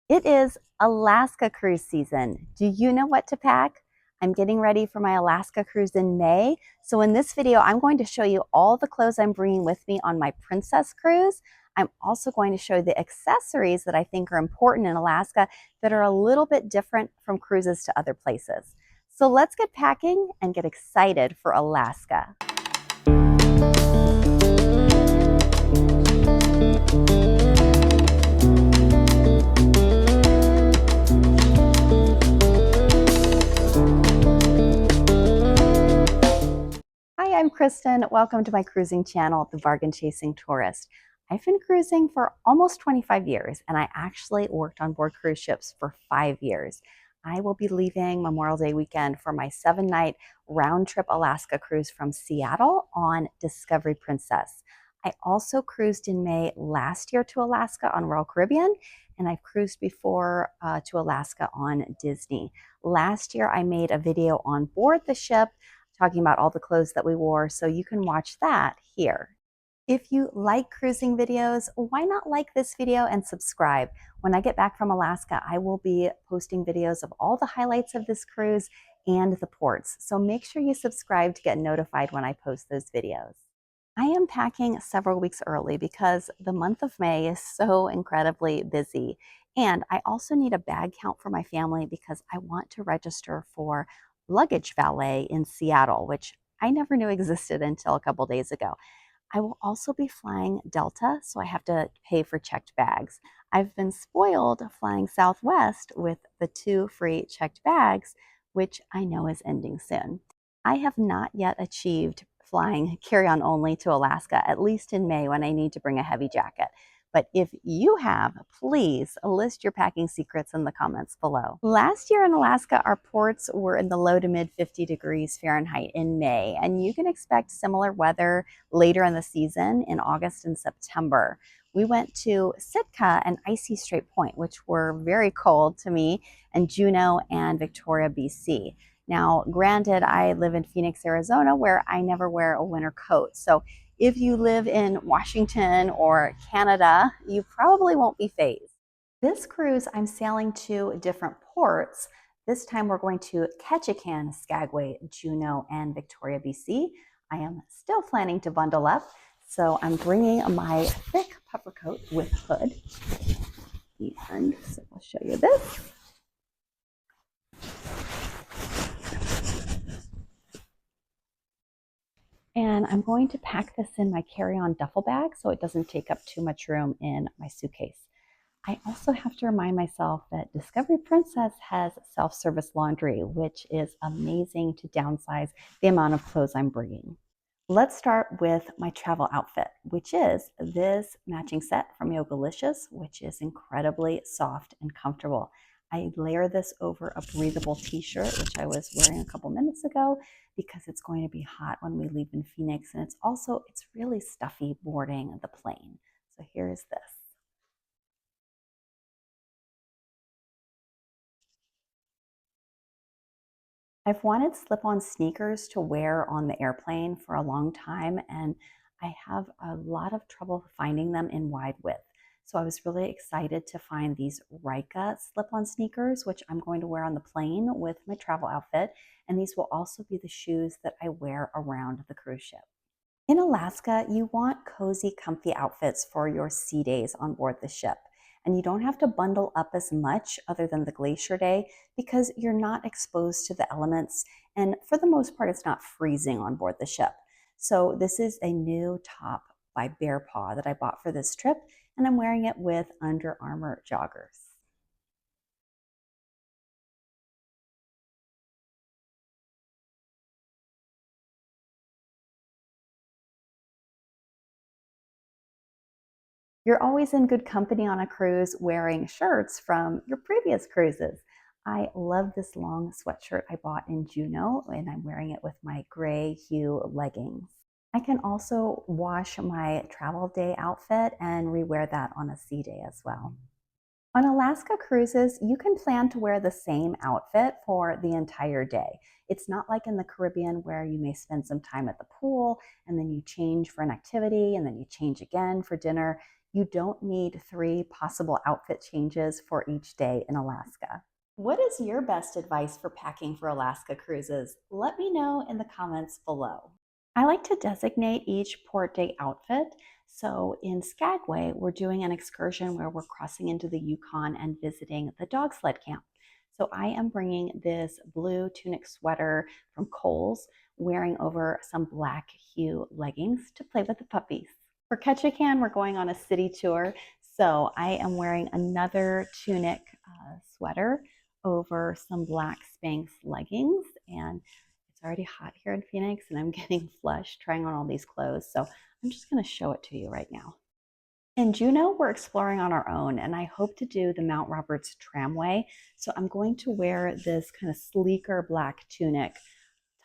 It is Alaska cruise season. Do you know what to pack? I'm getting ready for my Alaska cruise in May. So in this video, I'm going to show you all the clothes I'm bringing with me on my Princess cruise. I'm also going to show you the accessories that I think are important in Alaska that are a little bit different from cruises to other places. So let's get packing and get excited for Alaska. Hi, I'm Kristen. Welcome to my cruising channel, The Bargain Chasing Tourist. I've been cruising for almost 25 years, and I actually worked on board cruise ships for 5 years. I will be leaving Memorial Day weekend for my 7-night round-trip Alaska cruise from Seattle on Discovery Princess. I also cruised in May last year to Alaska on Royal Caribbean, and I've cruised before to Alaska on Disney. Last year, I made a video on board the ship talking about all the clothes that we wore, so you can watch that here. If you like cruising videos, why not like this video and subscribe? When I get back from Alaska, I will be posting videos of all the highlights of this cruise and the ports, so make sure you subscribe to get notified when I post those videos. I am packing several weeks early because the month of May is so incredibly busy. And I also need a bag count for my family because I want to register for luggage valet in Seattle, which I never knew existed until a couple days ago. I will also be flying Delta, so I have to pay for checked bags. I've been spoiled flying Southwest with the 2 free checked bags, which I know is ending soon. I have not yet achieved flying carry-on only to Alaska, at least in May when I need to bring a heavy jacket. But if you have, please list your packing secrets in the comments below. Last year in Alaska, our ports were in the low to mid 50 degrees Fahrenheit in May, and you can expect similar weather later in the season in August and September. We went to Sitka and Icy Strait Point, which were very cold to me, and Juneau and Victoria, BC. Now, granted, I live in Phoenix, Arizona, where I never wear a winter coat. So if you live in Washington or Canada, you probably won't be phased. This cruise, I'm sailing to different ports. This time we're going to Ketchikan, Skagway, Juneau, and Victoria, BC. I am still planning to bundle up, so I'm bringing my thick puffer coat with hood. And so I'll show you this. And I'm going to pack this in my carry-on duffel bag so it doesn't take up too much room in my suitcase. I also have to remind myself that Discovery Princess has self-service laundry, which is amazing to downsize the amount of clothes I'm bringing. Let's start with my travel outfit, which is this matching set from Yogalicious, which is incredibly soft and comfortable. I layer this over a breathable t-shirt, which I was wearing a couple minutes ago, because it's going to be hot when we leave in Phoenix. And it's really stuffy boarding the plane. So here's this. I've wanted slip-on sneakers to wear on the airplane for a long time, and I have a lot of trouble finding them in wide width. So I was really excited to find these Rika slip-on sneakers, which I'm going to wear on the plane with my travel outfit. And these will also be the shoes that I wear around the cruise ship. In Alaska, you want cozy, comfy outfits for your sea days on board the ship. And you don't have to bundle up as much other than the glacier day because you're not exposed to the elements. And for the most part, it's not freezing on board the ship. So this is a new top by Bear Paw that I bought for this trip, and I'm wearing it with Under Armour joggers. You're always in good company on a cruise wearing shirts from your previous cruises. I love this long sweatshirt I bought in Juneau, and I'm wearing it with my gray hue leggings. I can also wash my travel day outfit and rewear that on a sea day as well. On Alaska cruises, you can plan to wear the same outfit for the entire day. It's not like in the Caribbean where you may spend some time at the pool and then you change for an activity and then you change again for dinner. You don't need 3 possible outfit changes for each day in Alaska. What is your best advice for packing for Alaska cruises? Let me know in the comments below. I like to designate each port day outfit. So in Skagway, we're doing an excursion where we're crossing into the Yukon and visiting the dog sled camp. So I am bringing this blue tunic sweater from Kohl's, wearing over some black hue leggings to play with the puppies. For Ketchikan, we're going on a city tour. So I am wearing another tunic sweater over some black Spanx leggings, and it's already hot here in Phoenix and I'm getting flushed trying on all these clothes. So I'm just going to show it to you right now. In Juneau, we're exploring on our own, and I hope to do the Mount Roberts Tramway. So I'm going to wear this kind of sleeker black tunic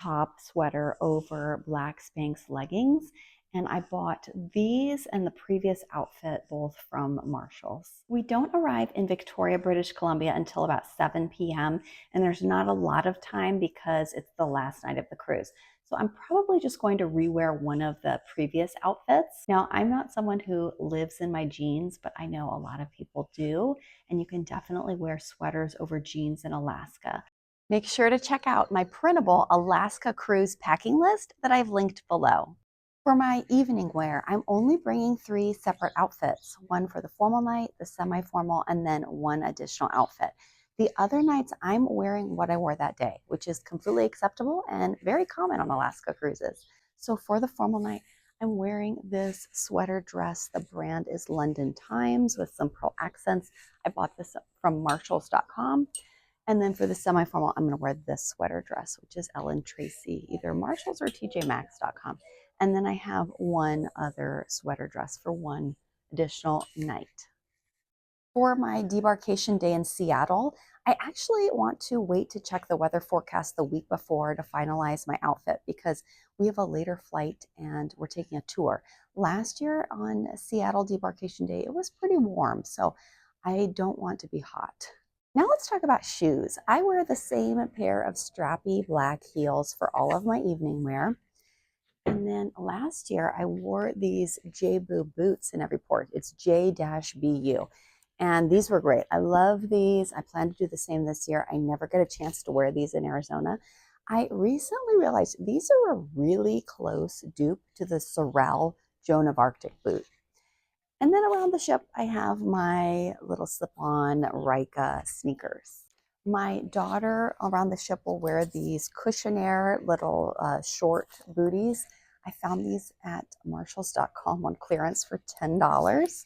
top sweater over black Spanx leggings. And I bought these and the previous outfit both from Marshall's. We don't arrive in Victoria, British Columbia until about 7 p.m. and there's not a lot of time because it's the last night of the cruise. So I'm probably just going to rewear one of the previous outfits. Now, I'm not someone who lives in my jeans, but I know a lot of people do, and you can definitely wear sweaters over jeans in Alaska. Make sure to check out my printable Alaska cruise packing list that I've linked below. For my evening wear, I'm only bringing 3 separate outfits, one for the formal night, the semi-formal, and then one additional outfit. The other nights, I'm wearing what I wore that day, which is completely acceptable and very common on Alaska cruises. So for the formal night, I'm wearing this sweater dress. The brand is London Times with some pearl accents. I bought this from Marshalls.com. And then for the semi-formal, I'm going to wear this sweater dress, which is Ellen Tracy, either Marshalls or TJMax.com. And then I have one other sweater dress for one additional night. For my debarkation day in Seattle, I actually want to wait to check the weather forecast the week before to finalize my outfit because we have a later flight and we're taking a tour. Last year on Seattle debarkation day, it was pretty warm, so I don't want to be hot. Now let's talk about shoes. I wear the same pair of strappy black heels for all of my evening wear. And then last year I wore these J-Boo boots in every port. It's J-BU. And these were great. I love these. I plan to do the same this year. I never get a chance to wear these in Arizona. I recently realized these are a really close dupe to the Sorel Joan of Arctic boot. And then around the ship, I have my little slip-on Rika sneakers. My daughter around the ship will wear these Cushionaire little short booties. I found these at Marshalls.com on clearance for $10.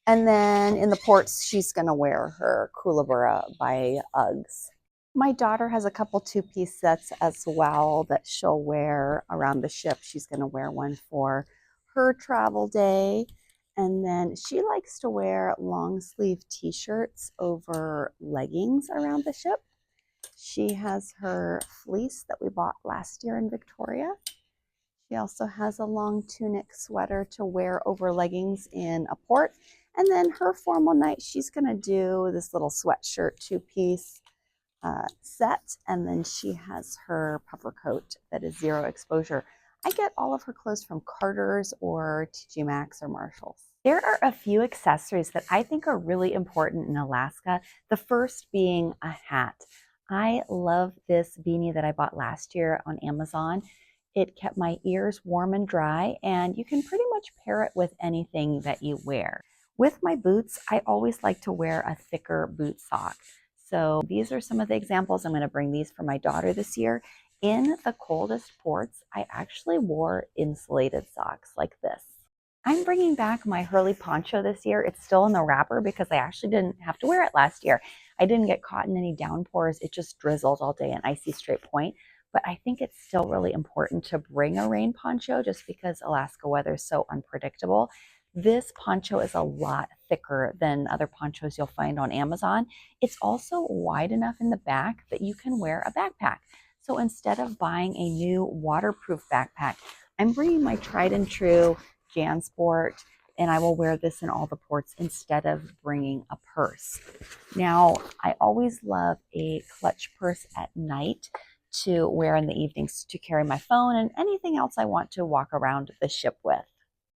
And then in the ports, she's going to wear her Koolyburra by Uggs. My daughter has a couple 2-piece sets as well that she'll wear around the ship. She's going to wear one for her travel day. And then she likes to wear long sleeve t-shirts over leggings around the ship. She has her fleece that we bought last year in Victoria. She also has a long tunic sweater to wear over leggings in a port. And then her formal night, she's going to do this little sweatshirt 2-piece set. And then she has her puffer coat that is zero exposure. I get all of her clothes from Carter's or TJ Maxx or Marshalls. There are a few accessories that I think are really important in Alaska. The first being a hat. I love this beanie that I bought last year on Amazon. It kept my ears warm and dry, and you can pretty much pair it with anything that you wear. With my boots, I always like to wear a thicker boot sock. So these are some of the examples. I'm going to bring these for my daughter this year. In the coldest ports, I actually wore insulated socks like this. I'm bringing back my Hurley poncho this year. It's still in the wrapper because I actually didn't have to wear it last year. I didn't get caught in any downpours. It just drizzled all day in icy Strait Point. But I think it's still really important to bring a rain poncho just because Alaska weather is so unpredictable. This poncho is a lot thicker than other ponchos you'll find on Amazon. It's also wide enough in the back that you can wear a backpack. So instead of buying a new waterproof backpack, I'm bringing my tried and true JanSport, and I will wear this in all the ports instead of bringing a purse. Now, I always love a clutch purse at night to wear in the evenings to carry my phone and anything else I want to walk around the ship with.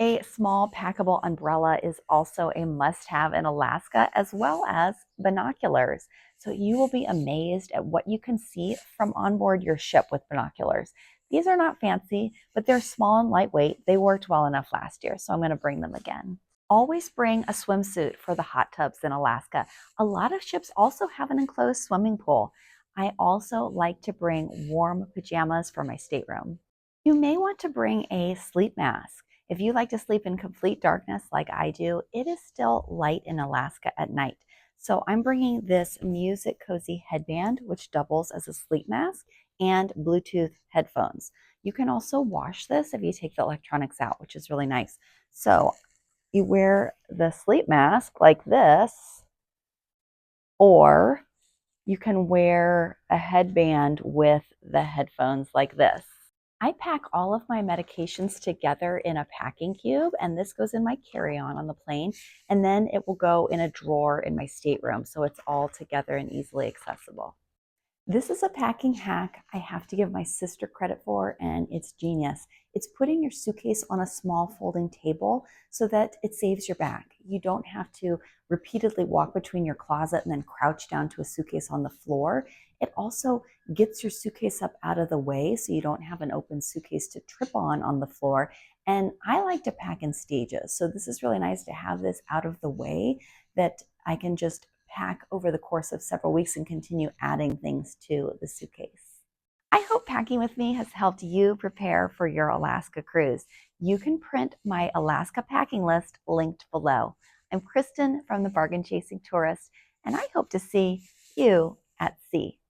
A small packable umbrella is also a must-have in Alaska, as well as binoculars. So you will be amazed at what you can see from onboard your ship with binoculars. These are not fancy, but they're small and lightweight. They worked well enough last year, so I'm going to bring them again. Always bring a swimsuit for the hot tubs in Alaska. A lot of ships also have an enclosed swimming pool. I also like to bring warm pajamas for my stateroom. You may want to bring a sleep mask. If you like to sleep in complete darkness like I do, it is still light in Alaska at night. So I'm bringing this Music Cozy headband, which doubles as a sleep mask, and Bluetooth headphones. You can also wash this if you take the electronics out, which is really nice. So you wear the sleep mask like this, or you can wear a headband with the headphones like this. I pack all of my medications together in a packing cube, and this goes in my carry-on on the plane, and then it will go in a drawer in my stateroom, so it's all together and easily accessible. This is a packing hack I have to give my sister credit for, and it's genius. It's putting your suitcase on a small folding table so that it saves your back. You don't have to repeatedly walk between your closet and then crouch down to a suitcase on the floor. It also gets your suitcase up out of the way so you don't have an open suitcase to trip on the floor. And I like to pack in stages. So this is really nice to have this out of the way that I can just pack over the course of several weeks and continue adding things to the suitcase. I hope packing with me has helped you prepare for your Alaska cruise. You can print my Alaska packing list linked below. I'm Kristen from the Bargain Chasing Tourist, and I hope to see you at sea.